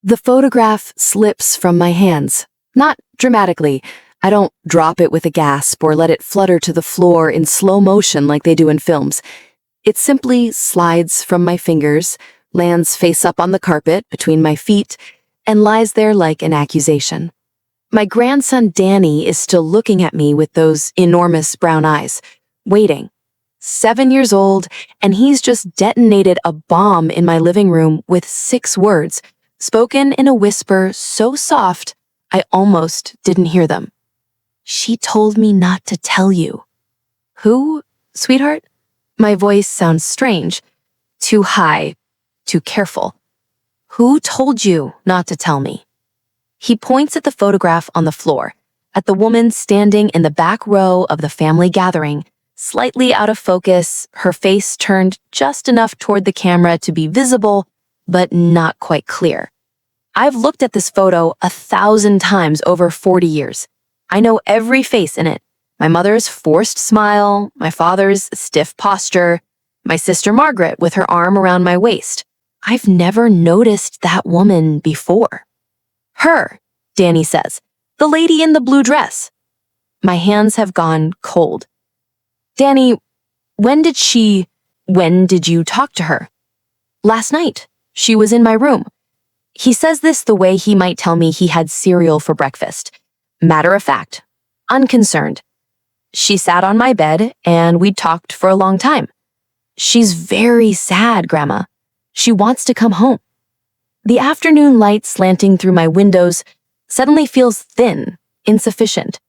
The photograph slips from my hands. Not dramatically. I don't drop it with a gasp or let it flutter to the floor in slow motion like they do in films. It simply slides from my fingers, lands face up on the carpet between my feet, and lies there like an accusation. My grandson Danny is still looking at me with those enormous brown eyes, waiting. 7 years old, and he's just detonated a bomb in my living room with 6 words, spoken in a whisper so soft I almost didn't hear them. She told me not to tell you. Who, sweetheart? My voice sounds strange, too high, too careful. Who told you not to tell me? He points at the photograph on the floor, at the woman standing in the back row of the family gathering, slightly out of focus, her face turned just enough toward the camera to be visible, but not quite clear. I've looked at this photo 1,000 times over 40 years. I know every face in it. My mother's forced smile, my father's stiff posture, my sister Margaret with her arm around my waist. I've never noticed that woman before. Her, Danny says, the lady in the blue dress. My hands have gone cold. Danny, when did you talk to her? Last night. She was in my room. He says this the way he might tell me he had cereal for breakfast. Matter of fact, unconcerned. She sat on my bed and we talked for a long time. She's very sad, Grandma. She wants to come home. The afternoon light slanting through my windows suddenly feels thin, insufficient.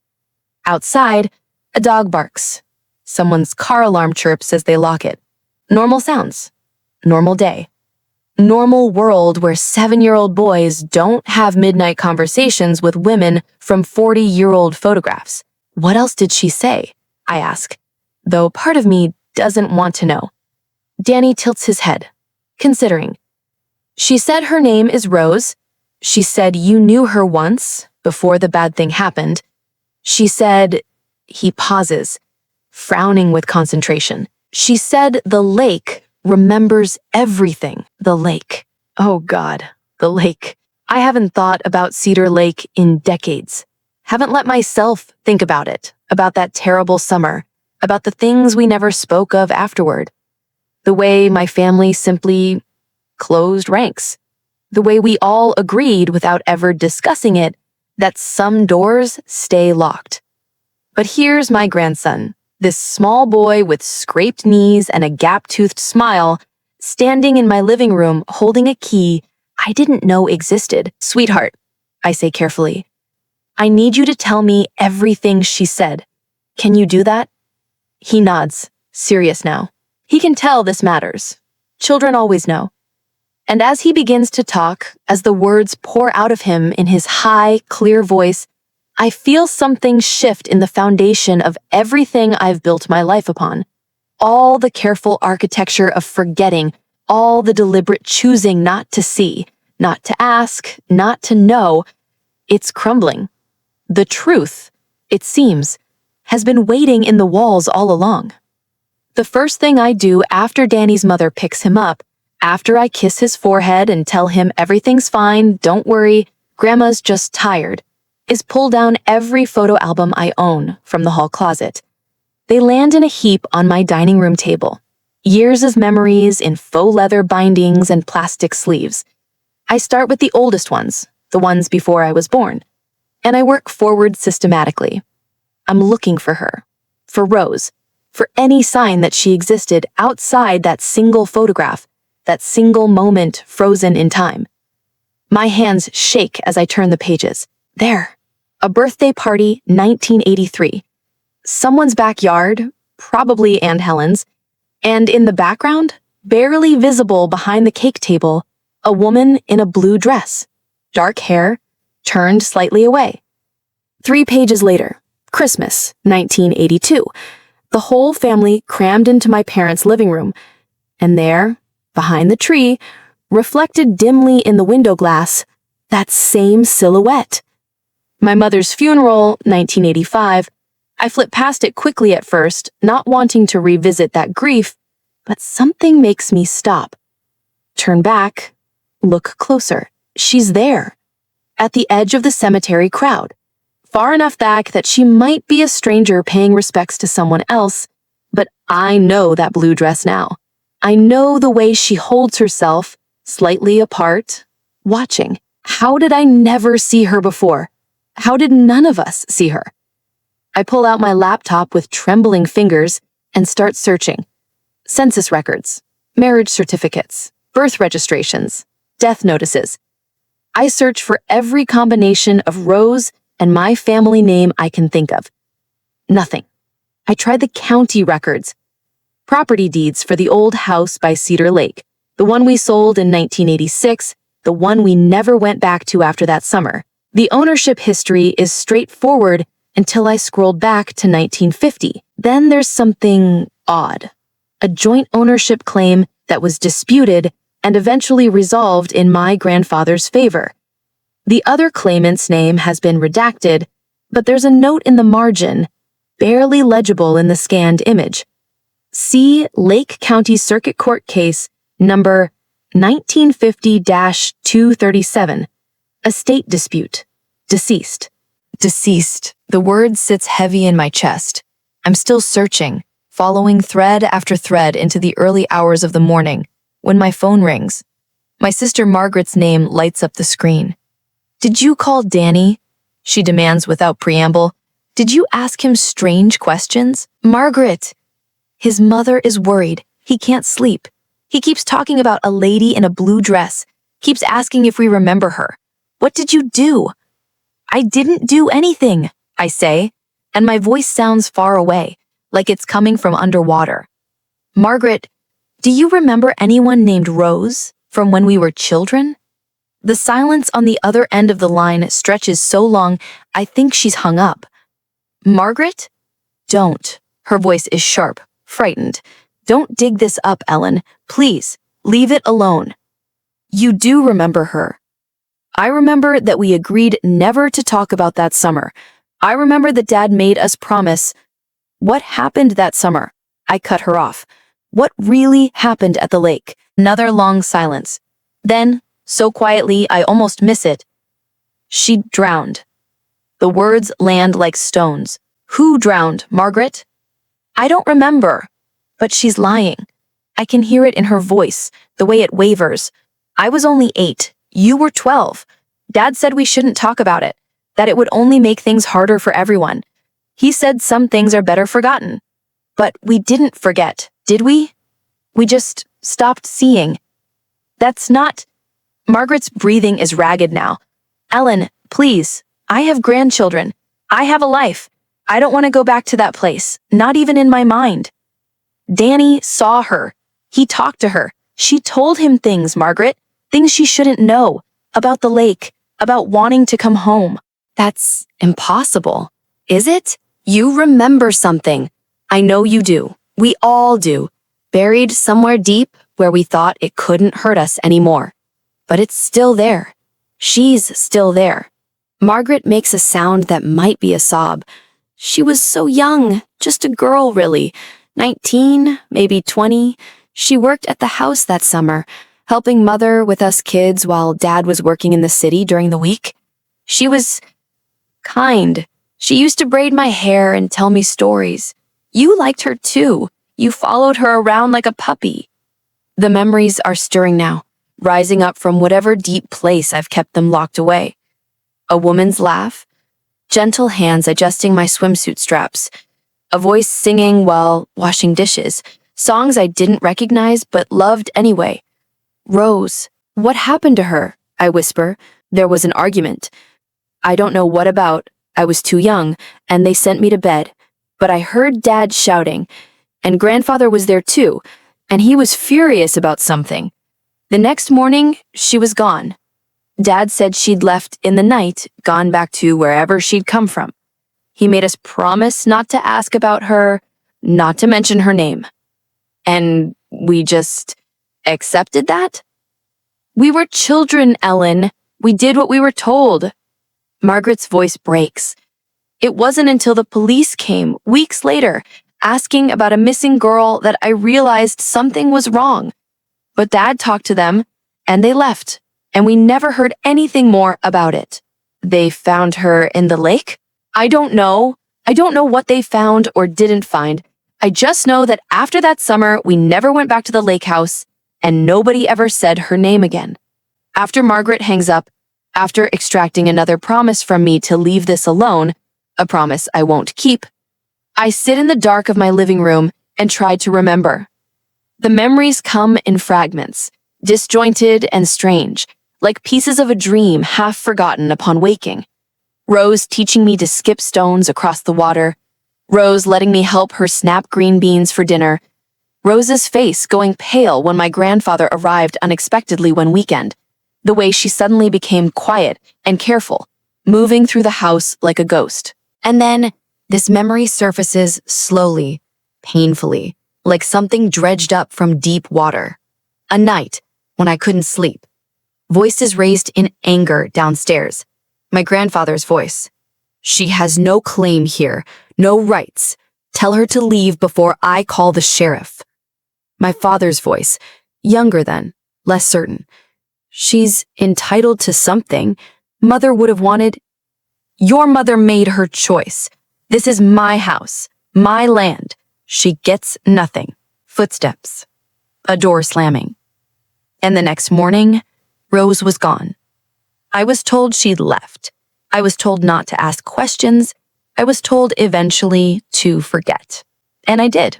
Outside, a dog barks. Someone's car alarm chirps as they lock it. Normal sounds. Normal day. Normal world where 7-year-old boys don't have midnight conversations with women from 40-year-old photographs. What else did she say? I ask, though part of me doesn't want to know. Danny tilts his head, considering. She said her name is Rose. She said you knew her once, before the bad thing happened. She said, he pauses, frowning with concentration. She said the lake remembers everything. The lake. Oh God, the lake. I haven't thought about Cedar Lake in decades. Haven't let myself think about it, about that terrible summer, about the things we never spoke of afterward. The way my family simply closed ranks. The way we all agreed without ever discussing it that some doors stay locked. But here's my grandson, this small boy with scraped knees and a gap-toothed smile, standing in my living room holding a key I didn't know existed. Sweetheart, I say carefully, I need you to tell me everything she said. Can you do that? He nods, serious now. He can tell this matters. Children always know. And as he begins to talk, as the words pour out of him in his high, clear voice, I feel something shift in the foundation of everything I've built my life upon. All the careful architecture of forgetting, all the deliberate choosing not to see, not to ask, not to know, it's crumbling. The truth, it seems, has been waiting in the walls all along. The first thing I do after Danny's mother picks him up, after I kiss his forehead and tell him everything's fine, don't worry, Grandma's just tired, is pull down every photo album I own from the hall closet. They land in a heap on my dining room table. Years of memories in faux leather bindings and plastic sleeves. I start with the oldest ones, the ones before I was born, and I work forward systematically. I'm looking for her, for Rose, for any sign that she existed outside that single photograph, that single moment frozen in time. My hands shake as I turn the pages. There, a birthday party, 1983. Someone's backyard, probably Aunt Helen's, and in the background, barely visible behind the cake table, a woman in a blue dress, dark hair, turned slightly away. 3 pages later, Christmas, 1982. The whole family crammed into my parents' living room, and there, behind the tree, reflected dimly in the window glass, that same silhouette. My mother's funeral, 1985, I flip past it quickly at first, not wanting to revisit that grief, but something makes me stop. Turn back, look closer. she's there, at the edge of the cemetery crowd, far enough back that she might be a stranger paying respects to someone else, but I know that blue dress now. I know the way she holds herself, slightly apart, watching. How did I never see her before? How did none of us see her? I pull out my laptop with trembling fingers and start searching. Census records, marriage certificates, birth registrations, death notices. I search for every combination of Rose and my family name I can think of. Nothing. I tried the county records, property deeds for the old house by Cedar Lake, the one we sold in 1986, the one we never went back to after that summer. The ownership history is straightforward until I scrolled back to 1950. Then there's something odd. A joint ownership claim that was disputed and eventually resolved in my grandfather's favor. The other claimant's name has been redacted, but there's a note in the margin, barely legible in the scanned image. See Lake County Circuit Court Case number 1950-237, estate dispute, deceased. Deceased. The word sits heavy in my chest. I'm still searching, following thread after thread into the early hours of the morning, when my phone rings. My sister Margaret's name lights up the screen. "Did you call Danny?" she demands without preamble. "Did you ask him strange questions?" "Margaret!" His mother is worried. He can't sleep. He keeps talking about a lady in a blue dress, keeps asking if we remember her. "What did you do?" "I didn't do anything," I say, and my voice sounds far away, like it's coming from underwater. "Margaret, do you remember anyone named Rose from when we were children?" The silence on the other end of the line stretches so long, I think she's hung up. "Margaret?" "Don't." Her voice is sharp, frightened. "Don't dig this up, Ellen. Please, leave it alone." "You do remember her." I remember that we agreed never to talk about that summer. I remember that Dad made us promise. "What happened that summer?" I cut her off. "What really happened at the lake?" Another long silence. Then, so quietly I almost miss it, "She drowned." The words land like stones. "Who drowned, Margaret?" "I don't remember." But she's lying. I can hear it in her voice, the way it wavers. "I was only 8. You were 12. Dad said we shouldn't talk about it, that it would only make things harder for everyone. He said some things are better forgotten. But we didn't forget, did we? We just stopped seeing." "That's not..." Margaret's breathing is ragged now. "Ellen, please. I have grandchildren. I have a life. I don't want to go back to that place, not even in my mind." "Danny saw her. He talked to her. She told him things, Margaret. Things she shouldn't know. About the lake. About wanting to come home." "That's impossible. Is it? You remember something. I know you do. We all do. Buried somewhere deep where we thought it couldn't hurt us anymore. But it's still there. She's still there." Margaret makes a sound that might be a sob. She was so young, just a girl really. 19, maybe 20. She worked at the house that summer, helping Mother with us kids while Dad was working in the city during the week. She was kind. She used to braid my hair and tell me stories. You liked her too. You followed her around like a puppy. The memories are stirring now, rising up from whatever deep place I've kept them locked away. A woman's laugh, gentle hands adjusting my swimsuit straps, a voice singing while washing dishes, songs I didn't recognize but loved anyway. "Rose, what happened to her?" I whisper. "There was an argument. I don't know what about. I was too young, and they sent me to bed. But I heard Dad shouting, and Grandfather was there too, and he was furious about something. The next morning, she was gone. Dad said she'd left in the night, gone back to wherever she'd come from. He made us promise not to ask about her, not to mention her name. And we just accepted that? We were children, Ellen. We did what we were told." Margaret's voice breaks. "It wasn't until the police came, weeks later, asking about a missing girl that I realized something was wrong. But Dad talked to them, and they left. and we never heard anything more about it. They found her in the lake? I don't know. I don't know what they found or didn't find. I just know that after that summer, we never went back to the lake house, and nobody ever said her name again. After Margaret hangs up, after extracting another promise from me to leave this alone, a promise I won't keep, I sit in the dark of my living room and try to remember. The memories come in fragments, disjointed and strange, like pieces of a dream half forgotten upon waking. Rose teaching me to skip stones across the water, Rose letting me help her snap green beans for dinner, Rose's face going pale when my grandfather arrived unexpectedly one weekend, the way she suddenly became quiet and careful, moving through the house like a ghost. And then, this memory surfaces slowly, painfully, like something dredged up from deep water. A night when I couldn't sleep. Voices raised in anger downstairs. My grandfather's voice. She has no claim here, no rights. Tell her to leave before I call the sheriff. My father's voice, younger then, less certain. She's entitled to something. Mother would have wanted. Your mother made her choice. This is my house, my land. She gets nothing. Footsteps. A door slamming. And the next morning, Rose was gone. I was told she'd left. I was told not to ask questions. I was told eventually to forget. And I did.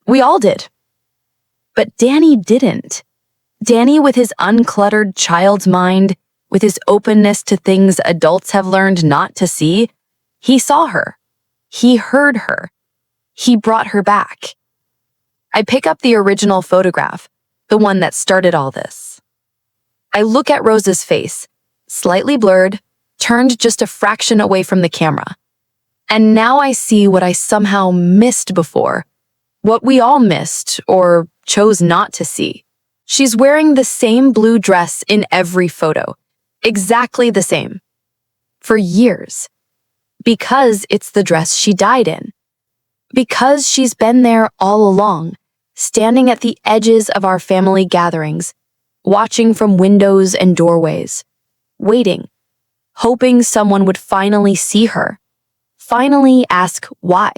We all did. But Danny didn't. Danny, with his uncluttered child's mind, with his openness to things adults have learned not to see, he saw her. He heard her. He brought her back. I pick up the original photograph, the one that started all this. I look at Rose's face, slightly blurred, turned just a fraction away from the camera. And now I see what I somehow missed before, what we all missed or chose not to see. She's wearing the same blue dress in every photo, exactly the same. For years. Because it's the dress she died in. Because she's been there all along, standing at the edges of our family gatherings, watching from windows and doorways, waiting, hoping someone would finally see her, finally ask why,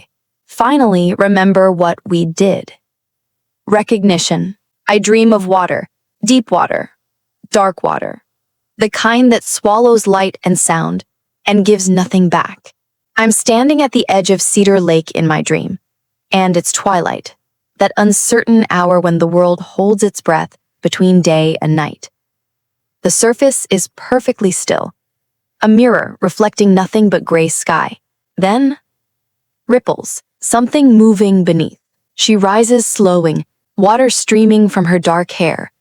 finally remember what we did. Recognition. I dream of water, deep water, dark water, the kind that swallows light and sound and gives nothing back. I'm standing at the edge of Cedar Lake in my dream, and it's twilight, that uncertain hour when the world holds its breath between day and night. The surface is perfectly still, a mirror reflecting nothing but gray sky. Then, ripples, something moving beneath. She rises slowing, water streaming from her dark hair,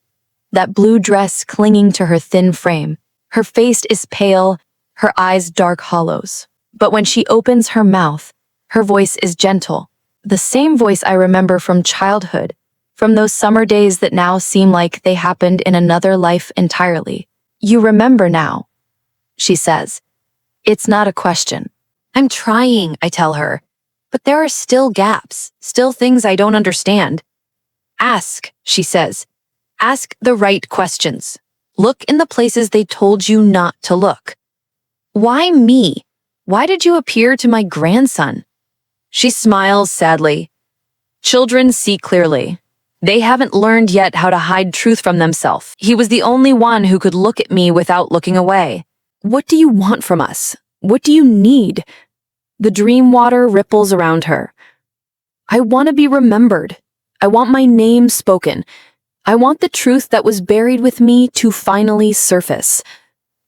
that blue dress clinging to her thin frame. Her face is pale, her eyes dark hollows. But when she opens her mouth, her voice is gentle, the same voice I remember from childhood, from those summer days that now seem like they happened in another life entirely. You remember now, she says. It's not a question. I'm trying, I tell her, but there are still gaps, still things I don't understand. Ask, she says. Ask the right questions. Look in the places they told you not to look. Why me? Why did you appear to my grandson? She smiles sadly. Children see clearly. They haven't learned yet how to hide truth from themselves. He was the only one who could look at me without looking away. What do you want from us? What do you need? The dream water ripples around her. I want to be remembered. I want my name spoken. I want the truth that was buried with me to finally surface.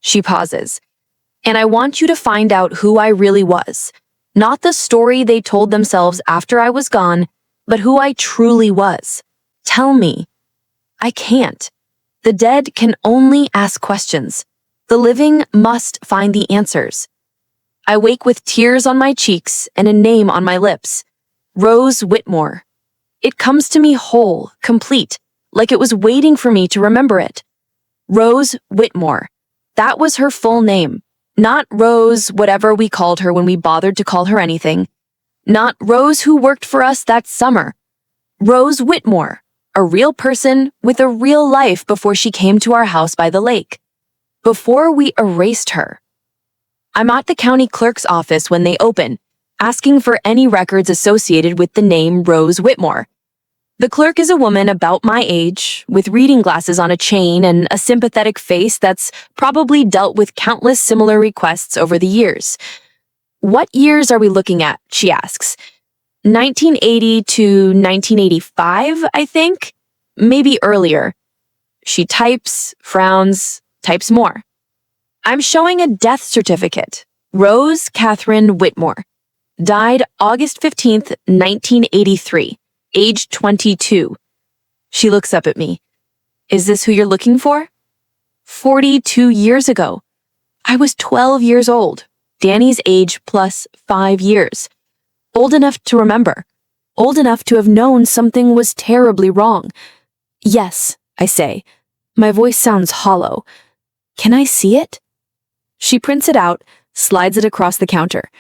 She pauses. And I want you to find out who I really was. Not the story they told themselves after I was gone, but who I truly was. Tell me. I can't. The dead can only ask questions. The living must find the answers. I wake with tears on my cheeks and a name on my lips. Rose Whitmore. It comes to me whole, complete, like it was waiting for me to remember it. Rose Whitmore. That was her full name. Not Rose, whatever we called her when we bothered to call her anything. Not Rose who worked for us that summer. Rose Whitmore, a real person with a real life before she came to our house by the lake. Before we erased her. I'm at the county clerk's office when they open, asking for any records associated with the name Rose Whitmore. The clerk is a woman about my age, with reading glasses on a chain and a sympathetic face that's probably dealt with countless similar requests over the years. What years are we looking at? She asks. 1980 to 1985, I think? Maybe earlier. She types, frowns, types more. I'm showing a death certificate. Rose Catherine Whitmore. Died August 15th, 1983. Age 22. She looks up at me. Is this who you're looking for? 42 years ago. I was 12 years old. Danny's age plus 5 years. Old enough to remember. Old enough to have known something was terribly wrong. Yes, I say. My voice sounds hollow. Can I see it? She prints it out, slides it across the counter.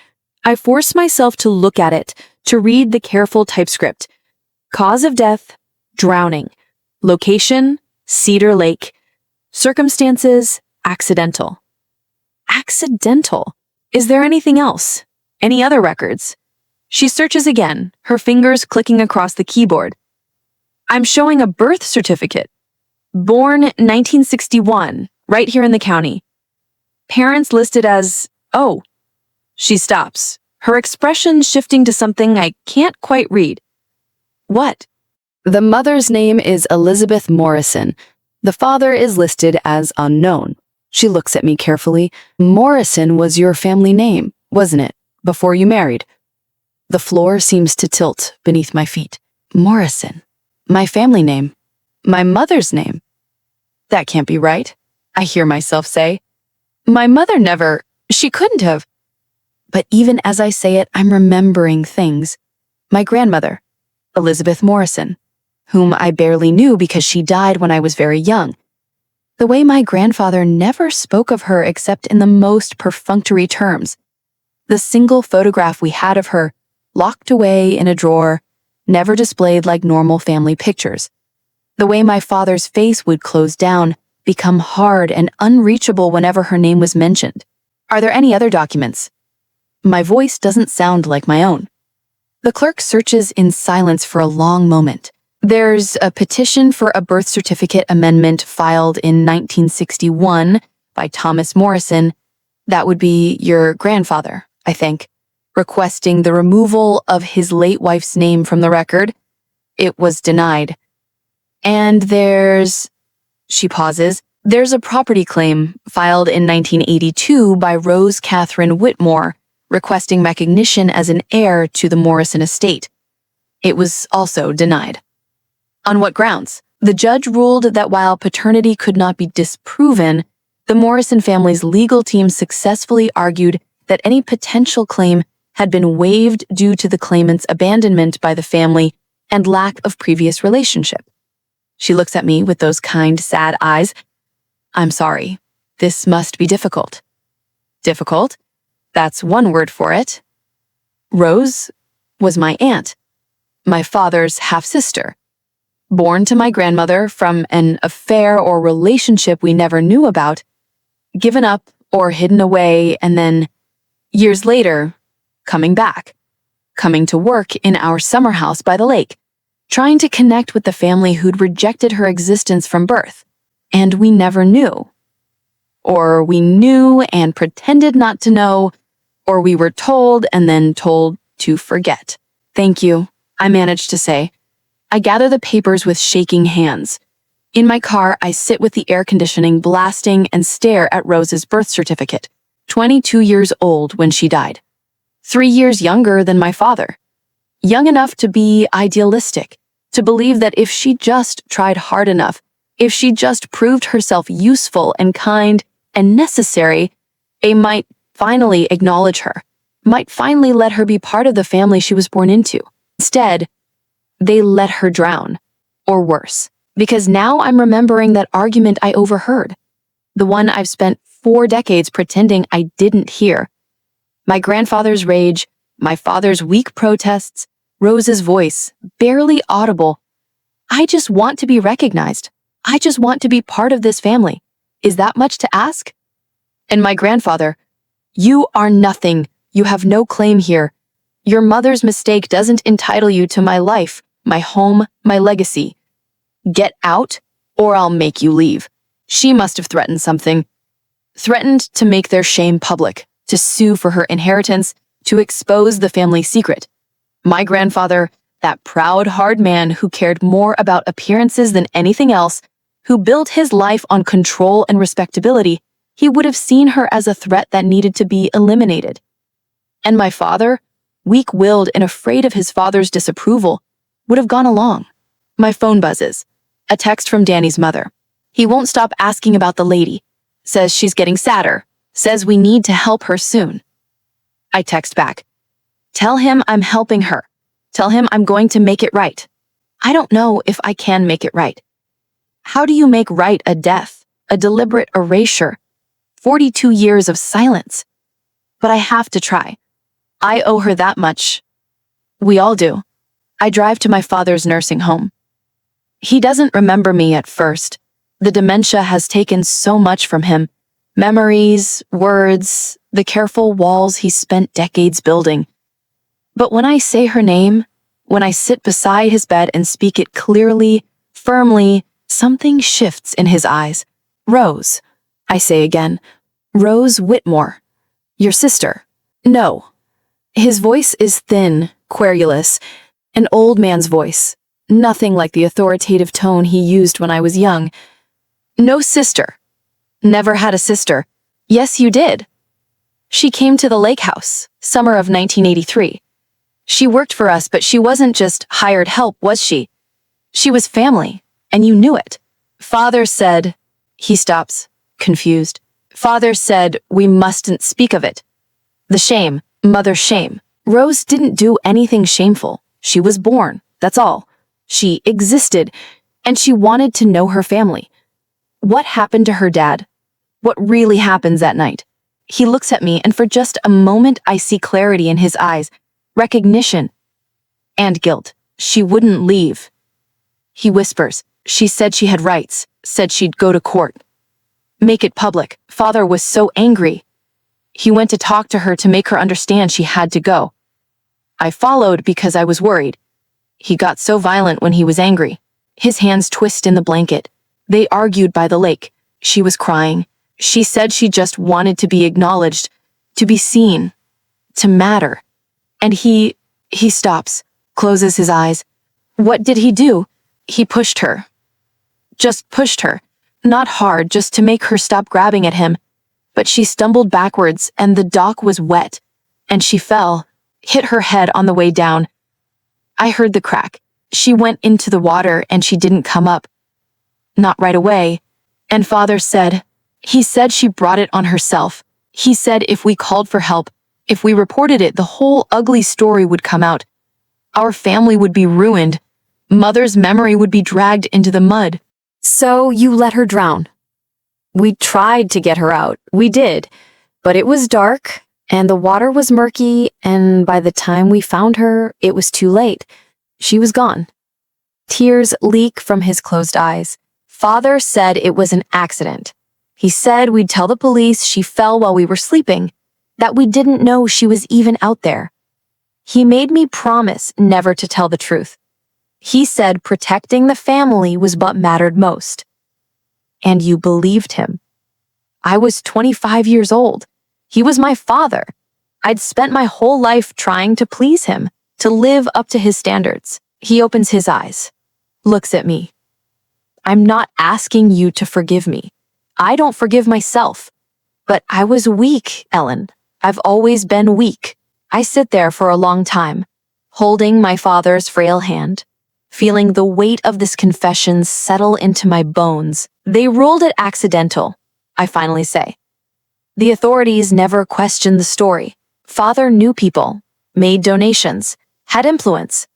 I force myself to look at it, to read the careful typescript. Cause of death, drowning. Location, Cedar Lake. Circumstances, accidental. Accidental? Is there anything else? Any other records? She searches again, her fingers clicking across the keyboard. I'm showing a birth certificate. Born 1961, right here in the county. Parents listed as, oh. She stops, her expression shifting to something I can't quite read. What? The mother's name is Elizabeth Morrison. The father is listed as unknown. She looks at me carefully. Morrison was your family name, wasn't it, before you married? The floor seems to tilt beneath my feet. Morrison. My family name. My mother's name. That can't be right, I hear myself say. My mother never, she couldn't have. But even as I say it, I'm remembering things. My grandmother, Elizabeth Morrison, whom I barely knew because she died when I was very young. The way my grandfather never spoke of her except in the most perfunctory terms. The single photograph we had of her, locked away in a drawer, never displayed like normal family pictures. The way my father's face would close down, become hard and unreachable whenever her name was mentioned. Are there any other documents? My voice doesn't sound like my own. The clerk searches in silence for a long moment. There's a petition for a birth certificate amendment filed in 1961 by Thomas Morrison. That would be your grandfather, I think, requesting the removal of his late wife's name from the record. It was denied. And she pauses, there's a property claim filed in 1982 by Rose Catherine Whitmore, requesting recognition as an heir to the Morrison estate. It was also denied. On what grounds? The judge ruled that while paternity could not be disproven, the Morrison family's legal team successfully argued that any potential claim had been waived due to the claimant's abandonment by the family and lack of previous relationship. She looks at me with those kind, sad eyes. I'm sorry. This must be difficult. Difficult? That's one word for it. Rose was my aunt, my father's half-sister, born to my grandmother from an affair or relationship we never knew about, given up or hidden away, and then, years later, coming back, coming to work in our summer house by the lake, trying to connect with the family who'd rejected her existence from birth, and we never knew. Or we knew and pretended not to know, or we were told and then told to forget. Thank you, I managed to say. I gather the papers with shaking hands. In my car, I sit with the air conditioning blasting and stare at Rose's birth certificate, 22 years old when she died. 3 years younger than my father. Young enough to be idealistic, to believe that if she just tried hard enough, if she just proved herself useful and kind and necessary, they might finally acknowledge her, might finally let her be part of the family she was born into. Instead, they let her drown, or worse, because now I'm remembering that argument I overheard, the one I've spent 4 decades pretending I didn't hear. My grandfather's rage, my father's weak protests, Rose's voice, barely audible. I just want to be recognized. I just want to be part of this family. Is that much to ask? And my grandfather, you are nothing. You have no claim here. Your mother's mistake doesn't entitle you to my life, my home, my legacy. Get out, or I'll make you leave. She must have threatened something. Threatened to make their shame public, to sue for her inheritance, to expose the family secret. My grandfather, that proud, hard man who cared more about appearances than anything else, who built his life on control and respectability, he would have seen her as a threat that needed to be eliminated. And my father, weak-willed and afraid of his father's disapproval, would have gone along. My phone buzzes. A text from Danny's mother. He won't stop asking about the lady. Says she's getting sadder. Says we need to help her soon. I text back. Tell him I'm helping her. Tell him I'm going to make it right. I don't know if I can make it right. How do you make right a death, a deliberate erasure, 42 years of silence? But I have to try. I owe her that much. We all do. I drive to my father's nursing home. He doesn't remember me at first. The dementia has taken so much from him. Memories, words, the careful walls he spent decades building. But when I say her name, when I sit beside his bed and speak it clearly, firmly, something shifts in his eyes. Rose, I say again. Rose Whitmore. Your sister. No. His voice is thin, querulous, an old man's voice. Nothing like the authoritative tone he used when I was young. No sister. Never had a sister. Yes, you did. She came to the lake house, summer of 1983. She worked for us, but she wasn't just hired help, was she? She was family, and you knew it. Father said, he stops, confused. Father said we mustn't speak of it. The shame, mother's shame. Rose didn't do anything shameful. She was born, that's all. She existed, and she wanted to know her family. What happened to her dad? What really happens that night? He looks at me, and for just a moment I see clarity in his eyes, recognition, and guilt. She wouldn't leave. He whispers, she said she had rights, said she'd go to court. Make it public. Father was so angry. He went to talk to her to make her understand she had to go. I followed because I was worried. He got so violent when he was angry. His hands twist in the blanket. They argued by the lake. She was crying. She said she just wanted to be acknowledged, to be seen, to matter. And he stops, closes his eyes. What did he do? He pushed her. Just pushed her. Not hard, just to make her stop grabbing at him. But she stumbled backwards, and the dock was wet, and she fell, hit her head on the way down. I heard the crack. She went into the water, and she didn't come up. Not right away. And Father said, he said she brought it on herself. He said if we called for help, if we reported it, the whole ugly story would come out. Our family would be ruined. Mother's memory would be dragged into the mud. So you let her drown. We tried to get her out. We did. But it was dark, and the water was murky, and by the time we found her, it was too late. She was gone. Tears leak from his closed eyes. Father said it was an accident. He said we'd tell the police she fell while we were sleeping, that we didn't know she was even out there. He made me promise never to tell the truth. He said protecting the family was what mattered most. And you believed him. I was 25 years old. He was my father. I'd spent my whole life trying to please him, to live up to his standards. He opens his eyes, looks at me. I'm not asking you to forgive me. I don't forgive myself. But I was weak, Ellen. I've always been weak. I sit there for a long time, holding my father's frail hand, feeling the weight of this confession settle into my bones. They ruled it accidental, I finally say. The authorities never questioned the story. Father knew people, made donations, had influence.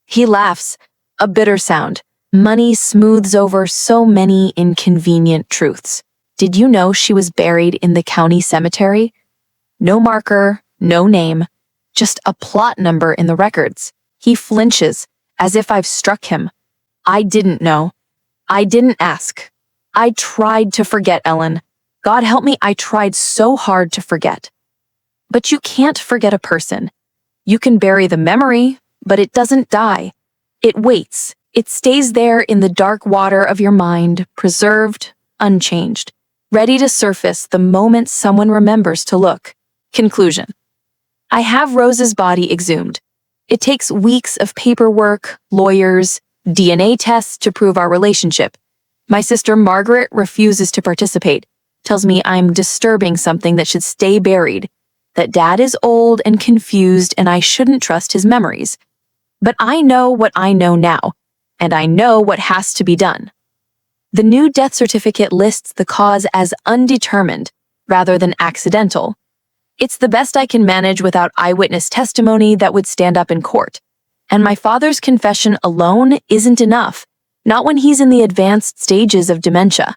He laughs, a bitter sound. Money smooths over so many inconvenient truths. Did you know she was buried in the county cemetery? No marker, no name, just a plot number in the records. He flinches, as if I've struck him. I didn't know. I didn't ask. I tried to forget, Ellen. God help me, I tried so hard to forget. But you can't forget a person. You can bury the memory, but it doesn't die. It waits. It stays there in the dark water of your mind, preserved, unchanged, ready to surface the moment someone remembers to look. Conclusion. I have Rose's body exhumed. It takes weeks of paperwork, lawyers, DNA tests to prove our relationship. My sister Margaret refuses to participate, tells me I'm disturbing something that should stay buried, that Dad is old and confused and I shouldn't trust his memories. But I know what I know now, and I know what has to be done. The new death certificate lists the cause as undetermined rather than accidental. It's the best I can manage without eyewitness testimony that would stand up in court. And my father's confession alone isn't enough, not when he's in the advanced stages of dementia.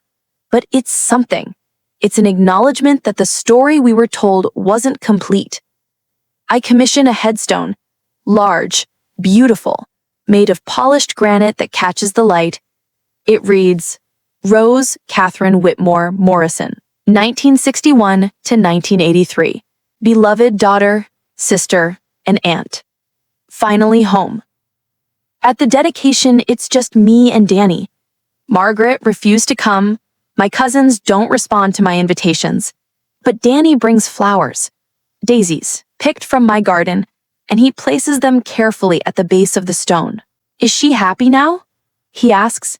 But it's something. It's an acknowledgement that the story we were told wasn't complete. I commission a headstone, large, beautiful, made of polished granite that catches the light. It reads, Rose Catherine Whitmore Morrison, 1961 to 1983. Beloved daughter, sister, and aunt. Finally home. At the dedication, it's just me and Danny. Margaret refused to come. My cousins don't respond to my invitations. But Danny brings flowers, daisies, picked from my garden, and he places them carefully at the base of the stone. Is she happy now? He asks.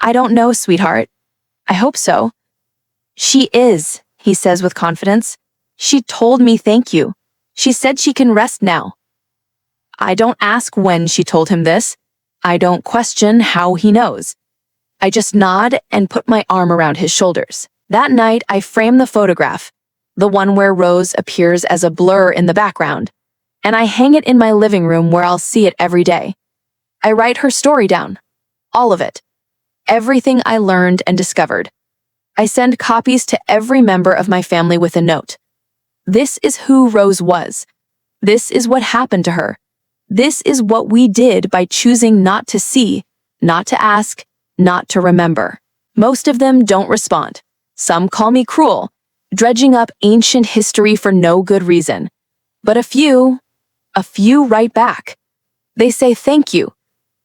I don't know, sweetheart. I hope so. She is, he says with confidence. She told me thank you. She said she can rest now. I don't ask when she told him this. I don't question how he knows. I just nod and put my arm around his shoulders. That night, I frame the photograph, the one where Rose appears as a blur in the background, and I hang it in my living room where I'll see it every day. I write her story down, all of it, everything I learned and discovered. I send copies to every member of my family with a note. This is who Rose was. This is what happened to her. This is what we did by choosing not to see, not to ask, not to remember. Most of them don't respond. Some call me cruel, dredging up ancient history for no good reason. But a few write back. They say thank you.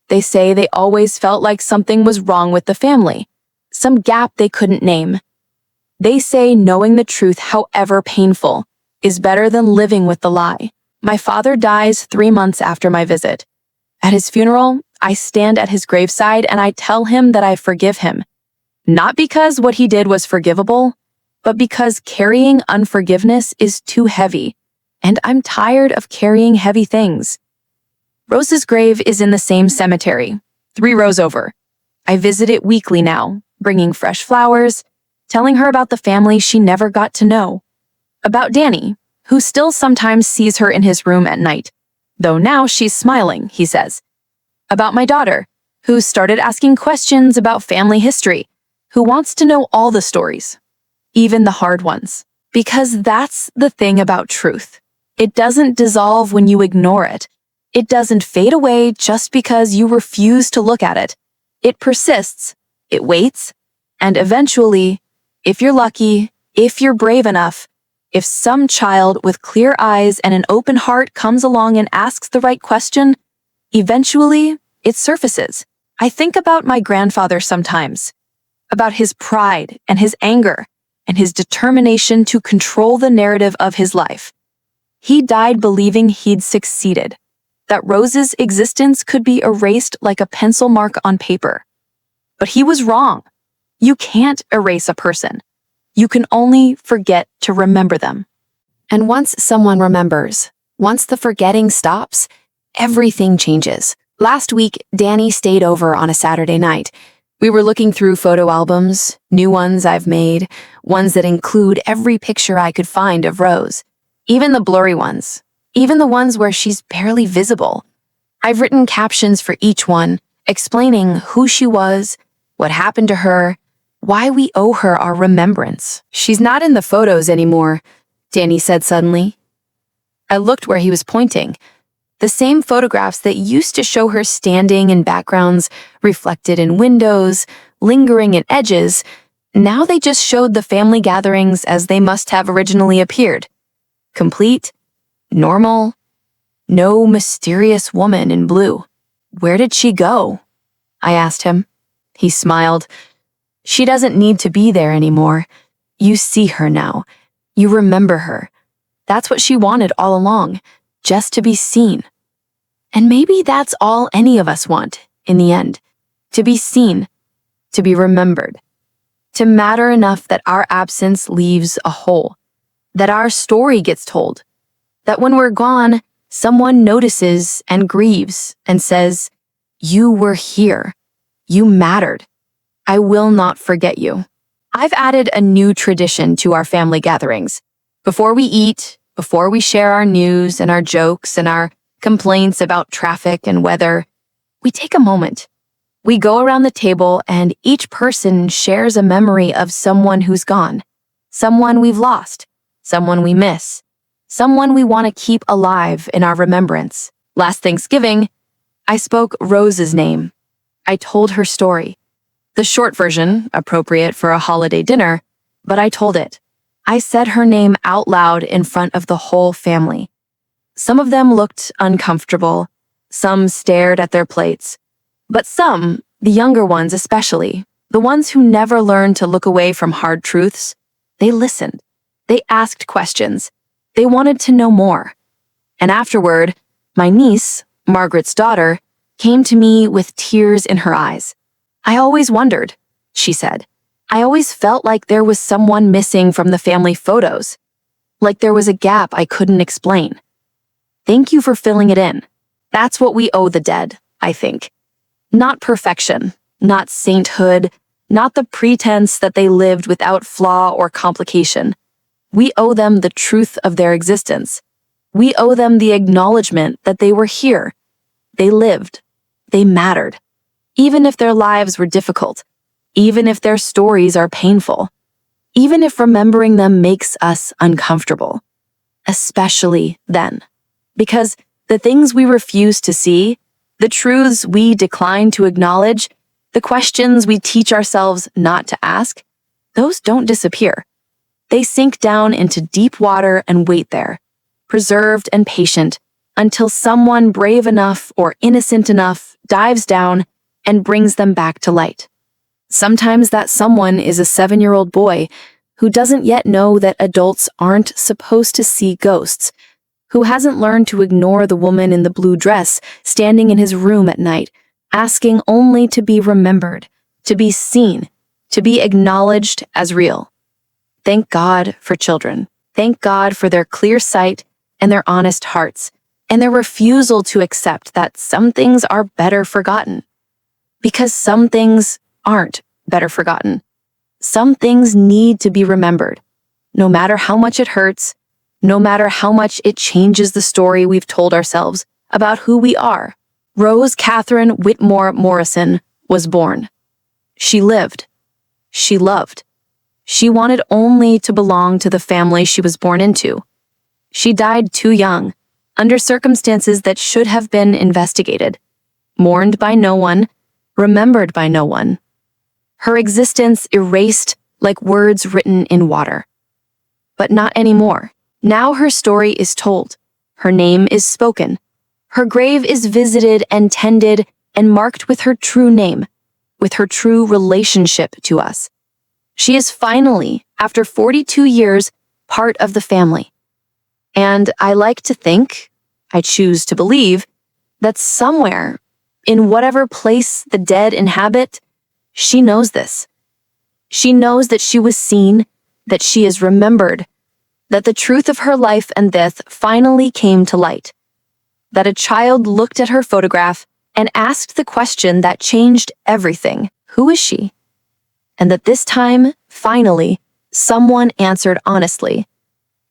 They say they always felt like something was wrong with the family, some gap they couldn't name. They say knowing the truth, however painful, is better than living with the lie. My father dies 3 months after my visit. At his funeral, I stand at his graveside and I tell him that I forgive him. Not because what he did was forgivable, but because carrying unforgiveness is too heavy, and I'm tired of carrying heavy things. Rose's grave is in the same cemetery, 3 rows over. I visit it weekly now, bringing fresh flowers, telling her about the family she never got to know. About Danny, who still sometimes sees her in his room at night, though now she's smiling, he says. About my daughter, who started asking questions about family history, who wants to know all the stories, even the hard ones. Because that's the thing about truth. It doesn't dissolve when you ignore it. It doesn't fade away just because you refuse to look at it. It persists, it waits, and eventually, if you're lucky, if you're brave enough, if some child with clear eyes and an open heart comes along and asks the right question, eventually, it surfaces. I think about my grandfather sometimes, about his pride and his anger and his determination to control the narrative of his life. He died believing he'd succeeded, that Rose's existence could be erased like a pencil mark on paper. But he was wrong. You can't erase a person. You can only forget to remember them. And once someone remembers, once the forgetting stops, everything changes. Last week, Danny stayed over on a Saturday night. We were looking through photo albums, new ones I've made, ones that include every picture I could find of Rose, even the blurry ones, even the ones where she's barely visible. I've written captions for each one, explaining who she was, what happened to her, why we owe her our remembrance. She's not in the photos anymore, Danny said suddenly. I looked where he was pointing. The same photographs that used to show her standing in backgrounds, reflected in windows, lingering in edges, now they just showed the family gatherings as they must have originally appeared. Complete, normal, no mysterious woman in blue. Where did she go? I asked him. He smiled. She doesn't need to be there anymore. You see her now. You remember her. That's what she wanted all along, just to be seen. And maybe that's all any of us want, in the end. To be seen, to be remembered, to matter enough that our absence leaves a hole, that our story gets told, that when we're gone, someone notices and grieves and says, "You were here. You mattered. I will not forget you." I've added a new tradition to our family gatherings. Before we eat, before we share our news and our jokes and our complaints about traffic and weather, we take a moment. We go around the table and each person shares a memory of someone who's gone, someone we've lost, someone we miss, someone we want to keep alive in our remembrance. Last Thanksgiving, I spoke Rose's name. I told her story. The short version, appropriate for a holiday dinner, but I told it. I said her name out loud in front of the whole family. Some of them looked uncomfortable, some stared at their plates, but some, the younger ones especially, the ones who never learned to look away from hard truths, they listened. They asked questions. They wanted to know more. And afterward, my niece, Margaret's daughter, came to me with tears in her eyes. "I always wondered," she said. "I always felt like there was someone missing from the family photos, like there was a gap I couldn't explain. Thank you for filling it in. That's what we owe the dead, I think. Not perfection, not sainthood, not the pretense that they lived without flaw or complication. We owe them the truth of their existence. We owe them the acknowledgement that they were here. They lived. They mattered. Even if their lives were difficult, even if their stories are painful, even if remembering them makes us uncomfortable, especially then. Because the things we refuse to see, the truths we decline to acknowledge, the questions we teach ourselves not to ask, those don't disappear. They sink down into deep water and wait there, preserved and patient, until someone brave enough or innocent enough dives down and brings them back to light. Sometimes that someone is a 7-year-old boy who doesn't yet know that adults aren't supposed to see ghosts, who hasn't learned to ignore the woman in the blue dress standing in his room at night, asking only to be remembered, to be seen, to be acknowledged as real. Thank God for children. Thank God for their clear sight and their honest hearts, and their refusal to accept that some things are better forgotten. Because some things aren't better forgotten. Some things need to be remembered, no matter how much it hurts, no matter how much it changes the story we've told ourselves about who we are. Rose Catherine Whitmore Morrison was born. She lived. She loved. She wanted only to belong to the family she was born into. She died too young, under circumstances that should have been investigated, mourned by no one, remembered by no one. Her existence erased like words written in water. But not anymore. Now her story is told. Her name is spoken. Her grave is visited and tended and marked with her true name, with her true relationship to us. She is finally, after 42 years, part of the family. And I like to think, I choose to believe, that somewhere, in whatever place the dead inhabit, she knows this. She knows that she was seen, that she is remembered, that the truth of her life and death finally came to light, that a child looked at her photograph and asked the question that changed everything, "Who is she?" And that this time, finally, someone answered honestly,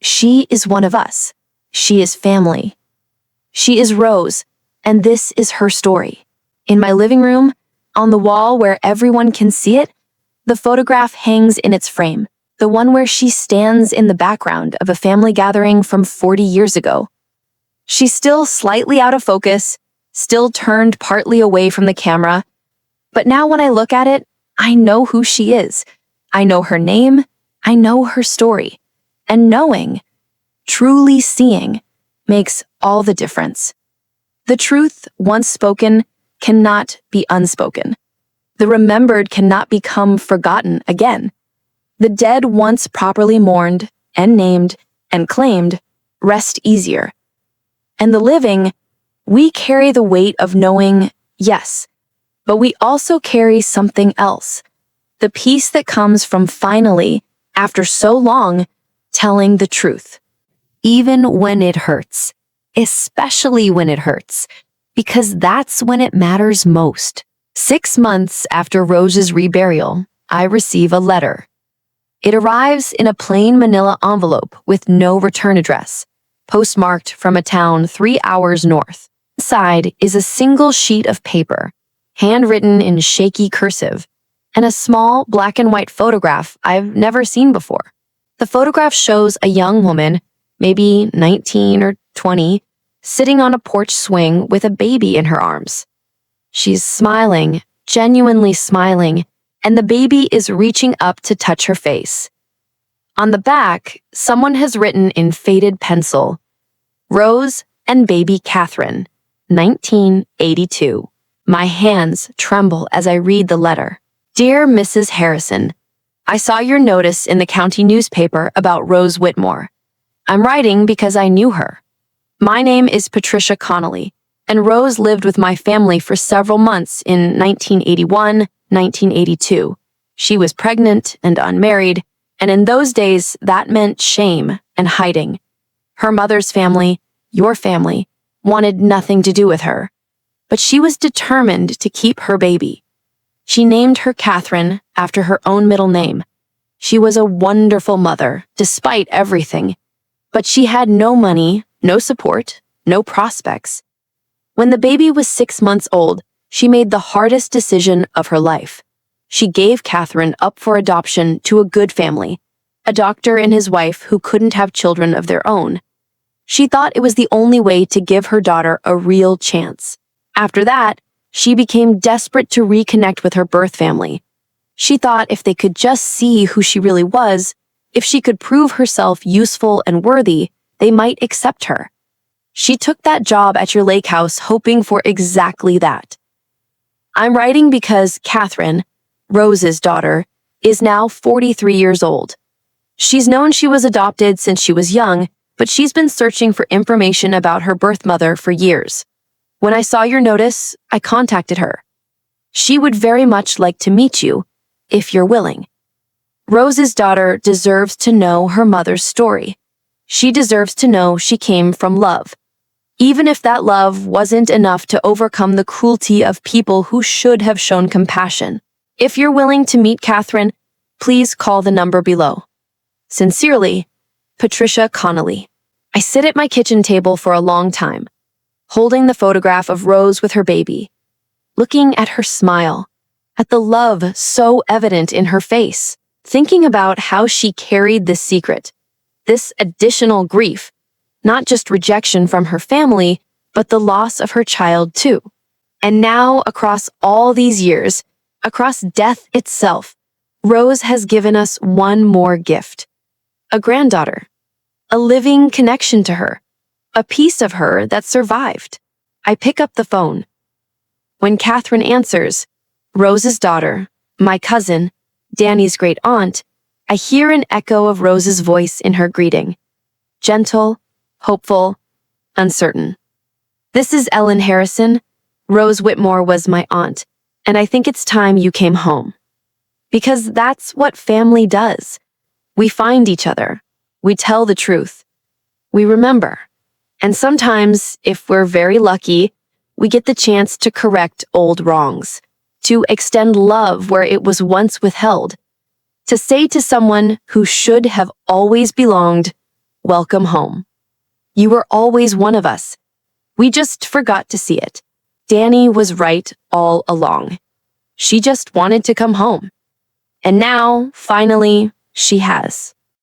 "She is one of us. She is family. She is Rose, and this is her story." In my living room, on the wall where everyone can see it, the photograph hangs in its frame, the one where she stands in the background of a family gathering from 40 years ago. She's still slightly out of focus, still turned partly away from the camera. But now when I look at it, I know who she is. I know her name. I know her story. And knowing, truly seeing, makes all the difference. The truth, once spoken, cannot be unspoken. The remembered cannot become forgotten again. The dead, once properly mourned and named and claimed, rest easier. And the living, we carry the weight of knowing, yes, but we also carry something else. The peace that comes from finally, after so long, telling the truth. Even when it hurts, especially when it hurts, because that's when it matters most. 6 months after Rose's reburial, I receive a letter. It arrives in a plain manila envelope with no return address, postmarked from a town 3 hours north. Inside is a single sheet of paper, handwritten in shaky cursive, and a small black and white photograph I've never seen before. The photograph shows a young woman, maybe 19 or 20, sitting on a porch swing with a baby in her arms. She's smiling, genuinely smiling, and the baby is reaching up to touch her face. On the back, someone has written in faded pencil, Rose and baby Catherine, 1982. My hands tremble as I read the letter. Dear Mrs. Harrison, I saw your notice in the county newspaper about Rose Whitmore. I'm writing because I knew her. My name is Patricia Connolly, and Rose lived with my family for several months in 1981, 1982. She was pregnant and unmarried, and in those days that meant shame and hiding. Her mother's family, your family, wanted nothing to do with her, but she was determined to keep her baby. She named her Catherine after her own middle name. She was a wonderful mother, despite everything, but she had no money, no support, no prospects. When the baby was 6 months old, she made the hardest decision of her life. She gave Catherine up for adoption to a good family, a doctor and his wife who couldn't have children of their own. She thought it was the only way to give her daughter a real chance. After that, she became desperate to reconnect with her birth family. She thought if they could just see who she really was, if she could prove herself useful and worthy, they might accept her. She took that job at your lake house hoping for exactly that. I'm writing because Catherine, Rose's daughter, is now 43 years old. She's known she was adopted since she was young, but she's been searching for information about her birth mother for years. When I saw your notice, I contacted her. She would very much like to meet you, if you're willing. Rose's daughter deserves to know her mother's story. She deserves to know she came from love, even if that love wasn't enough to overcome the cruelty of people who should have shown compassion. If you're willing to meet Catherine, please call the number below. Sincerely, Patricia Connolly. I sit at my kitchen table for a long time, holding the photograph of Rose with her baby, looking at her smile, at the love so evident in her face, thinking about how she carried this secret, this additional grief, not just rejection from her family, but the loss of her child too. And now, across all these years, across death itself, Rose has given us one more gift. A granddaughter. A living connection to her. A piece of her that survived. I pick up the phone. When Catherine answers, Rose's daughter, my cousin, Danny's great aunt, I hear an echo of Rose's voice in her greeting. Gentle, hopeful, uncertain. This is Ellen Harrison. Rose Whitmore was my aunt, and I think it's time you came home. Because that's what family does. We find each other. We tell the truth. We remember. And sometimes, if we're very lucky, we get the chance to correct old wrongs, to extend love where it was once withheld, to say to someone who should have always belonged, welcome home. You were always one of us. We just forgot to see it. Danny was right all along. She just wanted to come home. And now, finally, she has.